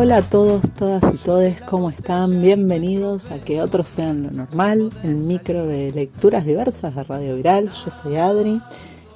Hola a todos, todas y todes, ¿cómo están? Bienvenidos a Que Otros Sean lo Normal, el micro de lecturas diversas de Radio Viral. Yo soy Adri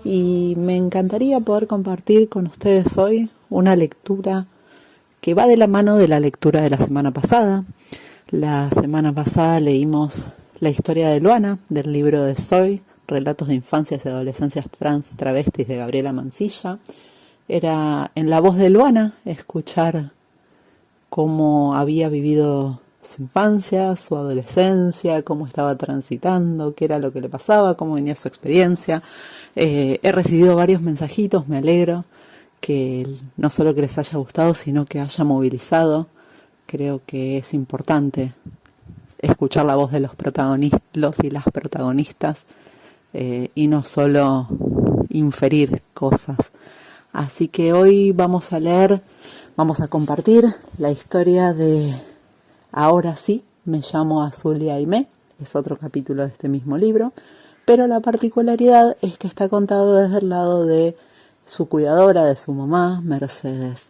y me encantaría poder compartir con ustedes hoy una lectura que va de la mano de la lectura de la semana pasada. La semana pasada leímos la historia de Luana, del libro de Soy, Relatos de Infancias y Adolescencias Trans Travestis de Gabriela Mancilla. Era en la voz de Luana escuchar cómo había vivido su infancia, su adolescencia, cómo estaba transitando, qué era lo que le pasaba, cómo venía su experiencia. He recibido varios mensajitos, me alegro, que no solo que les haya gustado, sino que haya movilizado. Creo que es importante escuchar la voz de los protagonistas y las protagonistas y no solo inferir cosas. Así que hoy vamos a compartir la historia de Ahora sí, me llamo Azul y Aimé. Es otro capítulo de este mismo libro, pero la particularidad es que está contado desde el lado de su cuidadora, de su mamá, Mercedes.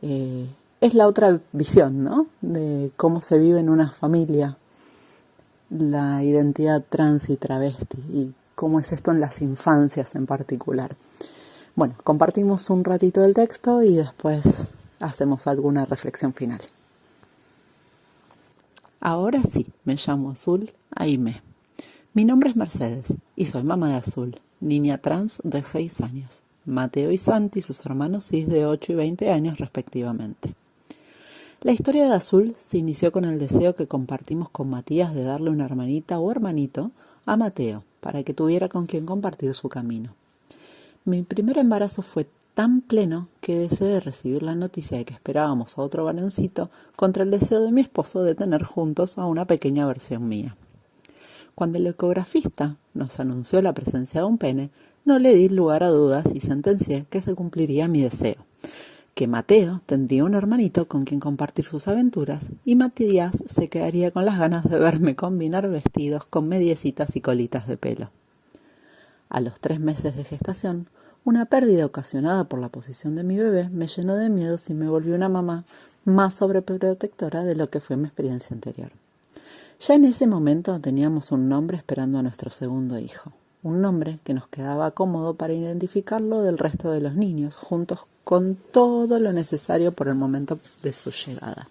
Es la otra visión, ¿no? De cómo se vive en una familia la identidad trans y travesti y cómo es esto en las infancias en particular. Bueno, compartimos un ratito del texto y después hacemos alguna reflexión final. Ahora sí, me llamo Azul Aimé. Mi nombre es Mercedes y soy mamá de Azul, niña trans de 6 años. Mateo y Santi, sus hermanos cis de 8 y 20 años respectivamente. La historia de Azul se inició con el deseo que compartimos con Matías de darle una hermanita o hermanito a Mateo para que tuviera con quien compartir su camino. Mi primer embarazo fue tan pleno que deseé recibir la noticia de que esperábamos a otro varoncito contra el deseo de mi esposo de tener juntos a una pequeña versión mía. Cuando el ecografista nos anunció la presencia de un pene, no le di lugar a dudas y sentencié que se cumpliría mi deseo, que Mateo tendría un hermanito con quien compartir sus aventuras y Matías se quedaría con las ganas de verme combinar vestidos con mediecitas y colitas de pelo. A los 3 meses de gestación, una pérdida ocasionada por la posición de mi bebé me llenó de miedos y me volvió una mamá más sobreprotectora de lo que fue mi experiencia anterior. Ya en ese momento teníamos un nombre esperando a nuestro segundo hijo, un nombre que nos quedaba cómodo para identificarlo del resto de los niños, juntos con todo lo necesario por el momento de su llegada.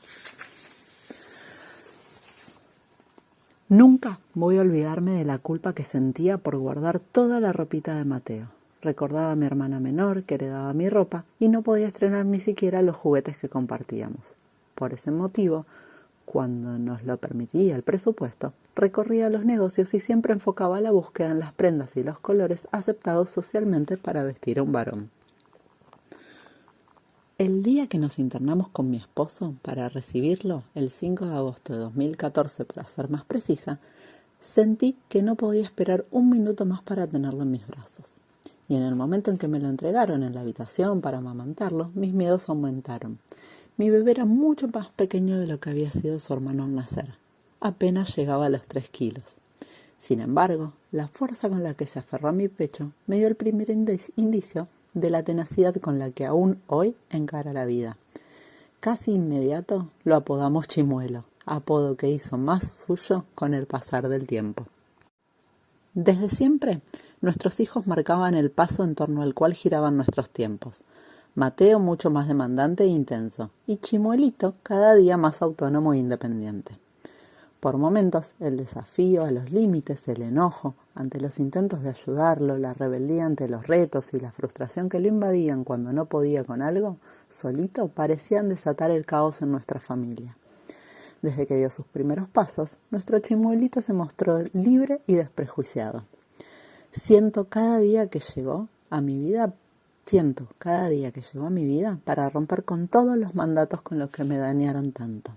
Nunca voy a olvidarme de la culpa que sentía por guardar toda la ropita de Mateo. Recordaba a mi hermana menor que heredaba mi ropa y no podía estrenar ni siquiera los juguetes que compartíamos. Por ese motivo, cuando nos lo permitía el presupuesto, recorría los negocios y siempre enfocaba la búsqueda en las prendas y los colores aceptados socialmente para vestir a un varón. El día que nos internamos con mi esposo para recibirlo, el 5 de agosto de 2014 para ser más precisa, sentí que no podía esperar un minuto más para tenerlo en mis brazos. Y en el momento en que me lo entregaron en la habitación para amamantarlo, mis miedos aumentaron. Mi bebé era mucho más pequeño de lo que había sido su hermano al nacer. Apenas llegaba a los 3 kilos. Sin embargo, la fuerza con la que se aferró a mi pecho me dio el primer indicio de la tenacidad con la que aún hoy encara la vida. Casi inmediato lo apodamos Chimuelo, apodo que hizo más suyo con el pasar del tiempo. Desde siempre, nuestros hijos marcaban el paso en torno al cual giraban nuestros tiempos. Mateo mucho más demandante e intenso, y Chimuelito cada día más autónomo e independiente. Por momentos, el desafío a los límites, el enojo ante los intentos de ayudarlo, la rebeldía ante los retos y la frustración que lo invadían cuando no podía con algo, solito parecían desatar el caos en nuestra familia. Desde que dio sus primeros pasos, nuestro Chimuelito se mostró libre y desprejuiciado. Siento cada día que llegó a mi vida para romper con todos los mandatos con los que me dañaron tanto.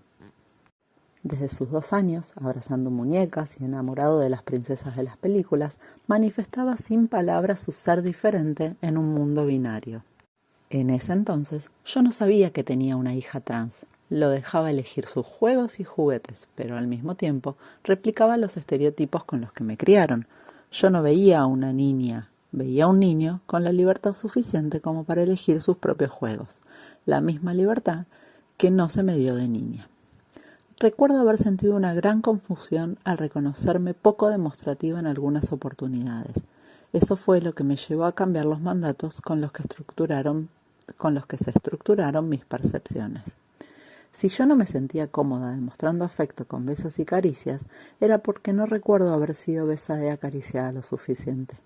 Desde sus 2 años, abrazando muñecas y enamorado de las princesas de las películas, manifestaba sin palabras su ser diferente en un mundo binario. En ese entonces, yo no sabía que tenía una hija trans. Lo dejaba elegir sus juegos y juguetes, pero al mismo tiempo replicaba los estereotipos con los que me criaron. Yo no veía a una niña, veía a un niño con la libertad suficiente como para elegir sus propios juegos. La misma libertad que no se me dio de niña. Recuerdo haber sentido una gran confusión al reconocerme poco demostrativa en algunas oportunidades. Eso fue lo que me llevó a cambiar los mandatos con los que se estructuraron mis percepciones. Si yo no me sentía cómoda demostrando afecto con besos y caricias, era porque no recuerdo haber sido besada y acariciada lo suficiente.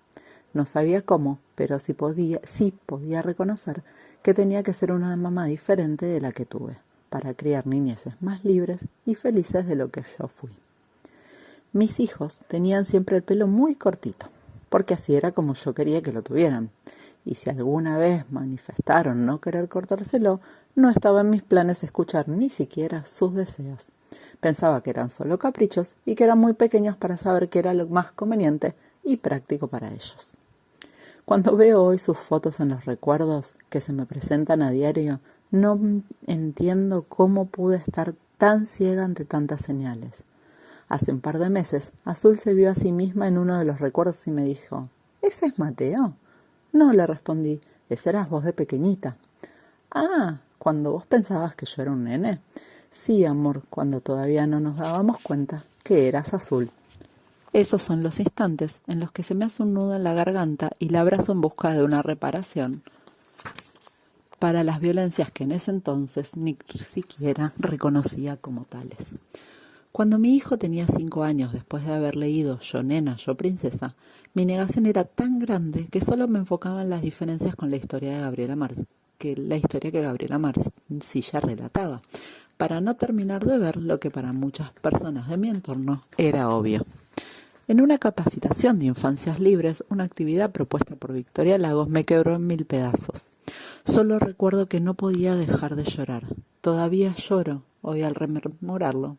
No sabía cómo, pero sí podía reconocer que tenía que ser una mamá diferente de la que tuve, para criar niñeces más libres y felices de lo que yo fui. Mis hijos tenían siempre el pelo muy cortito, porque así era como yo quería que lo tuvieran. Y si alguna vez manifestaron no querer cortárselo, no estaba en mis planes escuchar ni siquiera sus deseos. Pensaba que eran solo caprichos y que eran muy pequeños para saber qué era lo más conveniente y práctico para ellos. Cuando veo hoy sus fotos en los recuerdos que se me presentan a diario, no entiendo cómo pude estar tan ciega ante tantas señales. Hace un par de meses, Azul se vio a sí misma en uno de los recuerdos y me dijo: ¿Ese es Mateo? No, le respondí, ese eras vos de pequeñita. Ah, ¿cuando vos pensabas que yo era un nene? Sí, amor, cuando todavía no nos dábamos cuenta que eras Azul. Esos son los instantes en los que se me hace un nudo en la garganta y la abrazo en busca de una reparación para las violencias que en ese entonces ni siquiera reconocía como tales. Cuando mi hijo tenía 5 años, después de haber leído Yo nena, yo princesa, mi negación era tan grande que solo me enfocaba en las diferencias con la historia que Gabriela Marsilla relataba, para no terminar de ver lo que para muchas personas de mi entorno era obvio. En una capacitación de infancias libres, una actividad propuesta por Victoria Lagos me quebró en 1000 pedazos. Solo recuerdo que no podía dejar de llorar. Todavía lloro hoy al rememorarlo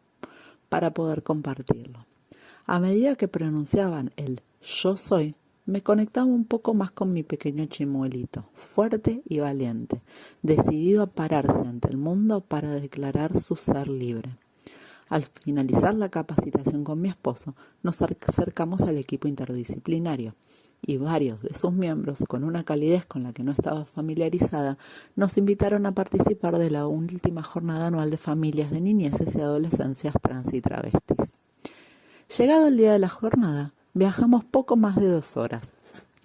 para poder compartirlo. A medida que pronunciaban el yo soy, me conectaba un poco más con mi pequeño chimuelito, fuerte y valiente, decidido a pararse ante el mundo para declarar su ser libre. Al finalizar la capacitación con mi esposo, nos acercamos al equipo interdisciplinario y varios de sus miembros, con una calidez con la que no estaba familiarizada, nos invitaron a participar de la última jornada anual de familias de niñeces y adolescencias trans y travestis. Llegado el día de la jornada, viajamos poco más de 2 horas.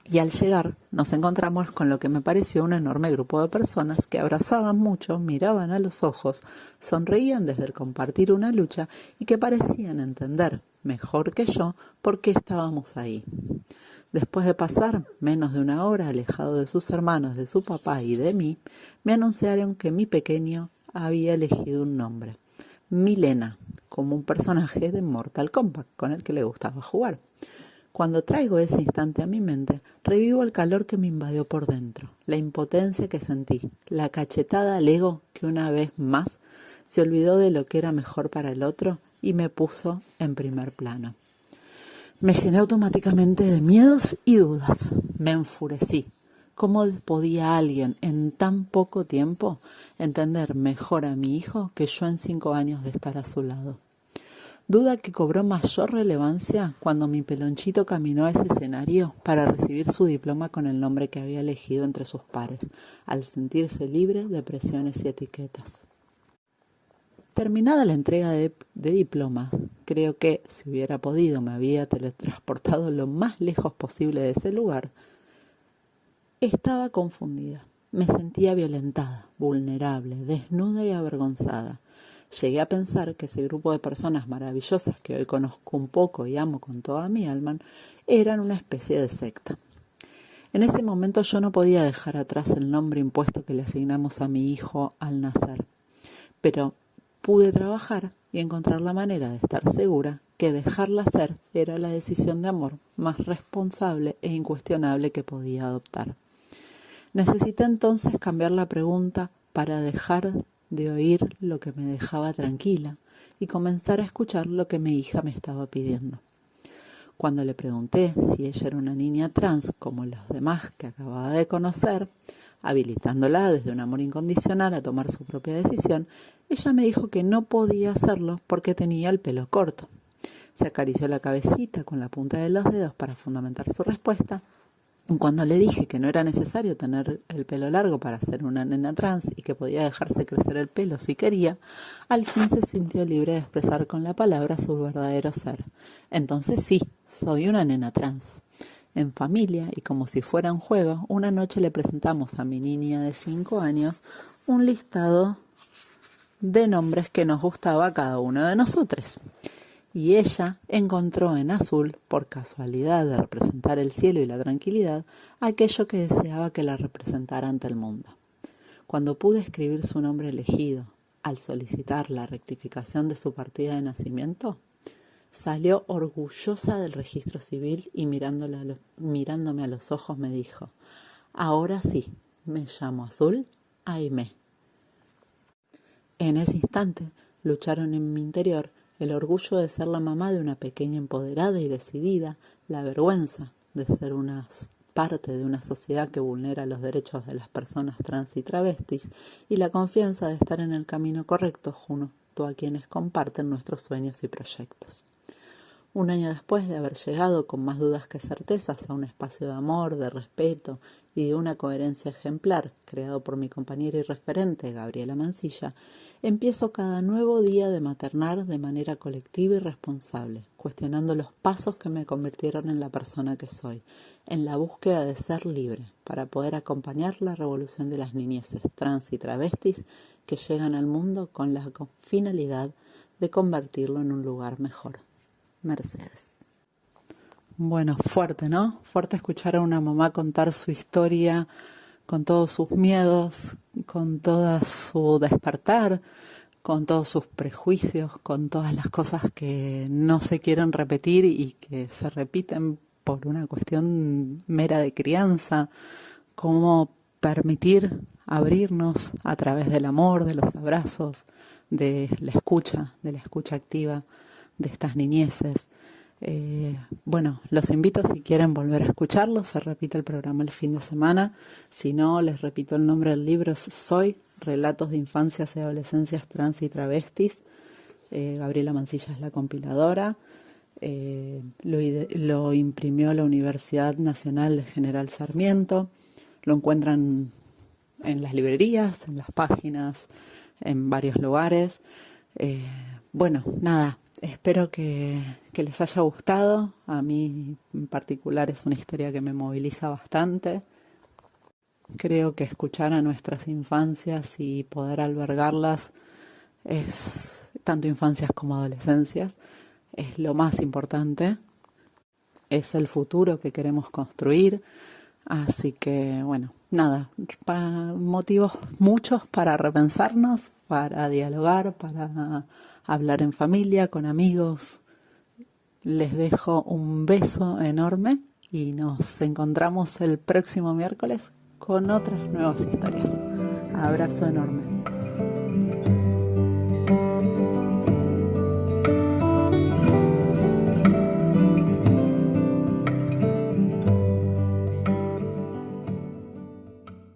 Y al llegar nos encontramos con lo que me pareció un enorme grupo de personas que abrazaban mucho, miraban a los ojos, sonreían desde el compartir una lucha y que parecían entender, mejor que yo, por qué estábamos ahí. Después de pasar menos de 1 hora alejado de sus hermanos, de su papá y de mí, me anunciaron que mi pequeño había elegido un nombre, Milena, como un personaje de Mortal Kombat con el que le gustaba jugar. Cuando traigo ese instante a mi mente, revivo el calor que me invadió por dentro, la impotencia que sentí, la cachetada al ego que una vez más se olvidó de lo que era mejor para el otro y me puso en primer plano. Me llené automáticamente de miedos y dudas. Me enfurecí. ¿Cómo podía alguien en tan poco tiempo entender mejor a mi hijo que yo en 5 años de estar a su lado? Duda que cobró mayor relevancia cuando mi pelonchito caminó a ese escenario para recibir su diploma con el nombre que había elegido entre sus pares, al sentirse libre de presiones y etiquetas. Terminada la entrega de diplomas, creo que, si hubiera podido, me había teletransportado lo más lejos posible de ese lugar. Estaba confundida. Me sentía violentada, vulnerable, desnuda y avergonzada. Llegué a pensar que ese grupo de personas maravillosas que hoy conozco un poco y amo con toda mi alma, eran una especie de secta. En ese momento yo no podía dejar atrás el nombre impuesto que le asignamos a mi hijo al nacer, pero pude trabajar y encontrar la manera de estar segura que dejarla ser era la decisión de amor más responsable e incuestionable que podía adoptar. Necesité entonces cambiar la pregunta para dejar de oír lo que me dejaba tranquila y comenzar a escuchar lo que mi hija me estaba pidiendo. Cuando le pregunté si ella era una niña trans como los demás que acababa de conocer, habilitándola desde un amor incondicional a tomar su propia decisión, ella me dijo que no podía hacerlo porque tenía el pelo corto. Se acarició la cabecita con la punta de los dedos para fundamentar su respuesta Cuando le dije que no era necesario tener el pelo largo para ser una nena trans y que podía dejarse crecer el pelo si quería, al fin se sintió libre de expresar con la palabra su verdadero ser. Entonces sí, soy una nena trans. En familia, y como si fuera un juego, una noche le presentamos a mi niña de 5 años un listado de nombres que nos gustaba a cada uno de nosotros. Y ella encontró en azul, por casualidad de representar el cielo y la tranquilidad, aquello que deseaba que la representara ante el mundo. Cuando pude escribir su nombre elegido, al solicitar la rectificación de su partida de nacimiento, salió orgullosa del registro civil y mirándome a los ojos me dijo: ahora sí, me llamo Azul Aimé. En ese instante lucharon en mi interior el orgullo de ser la mamá de una pequeña empoderada y decidida, la vergüenza de ser una parte de una sociedad que vulnera los derechos de las personas trans y travestis, y la confianza de estar en el camino correcto junto a quienes comparten nuestros sueños y proyectos. Un año después de haber llegado con más dudas que certezas a un espacio de amor, de respeto y de una coherencia ejemplar creado por mi compañera y referente, Gabriela Mancilla, empiezo cada nuevo día de maternar de manera colectiva y responsable, cuestionando los pasos que me convirtieron en la persona que soy, en la búsqueda de ser libre, para poder acompañar la revolución de las niñeces trans y travestis que llegan al mundo con la finalidad de convertirlo en un lugar mejor. Mercedes. Bueno, fuerte, ¿no? Fuerte escuchar a una mamá contar su historia con todos sus miedos, con todo su despertar, con todos sus prejuicios, con todas las cosas que no se quieren repetir y que se repiten por una cuestión mera de crianza. Cómo permitir abrirnos a través del amor, de los abrazos, de la escucha activa de estas niñeces. Bueno, los invito, si quieren volver a escucharlo, se repite el programa el fin de semana. Si no, les repito el nombre del libro: Soy, Relatos de Infancias y Adolescencias Trans y Travestis. Gabriela Mancilla es la compiladora. Lo imprimió la Universidad Nacional de General Sarmiento. Lo encuentran en las librerías, en las páginas, en varios lugares. Bueno, nada, espero que les haya gustado. A mí en particular es una historia que me moviliza bastante. Creo que escuchar a nuestras infancias y poder albergarlas, es tanto infancias como adolescencias, es lo más importante. Es el futuro que queremos construir. Así que, bueno, nada, motivos muchos para repensarnos, para dialogar, para hablar en familia, con amigos. Les dejo un beso enorme y nos encontramos el próximo miércoles con otras nuevas historias. Abrazo enorme.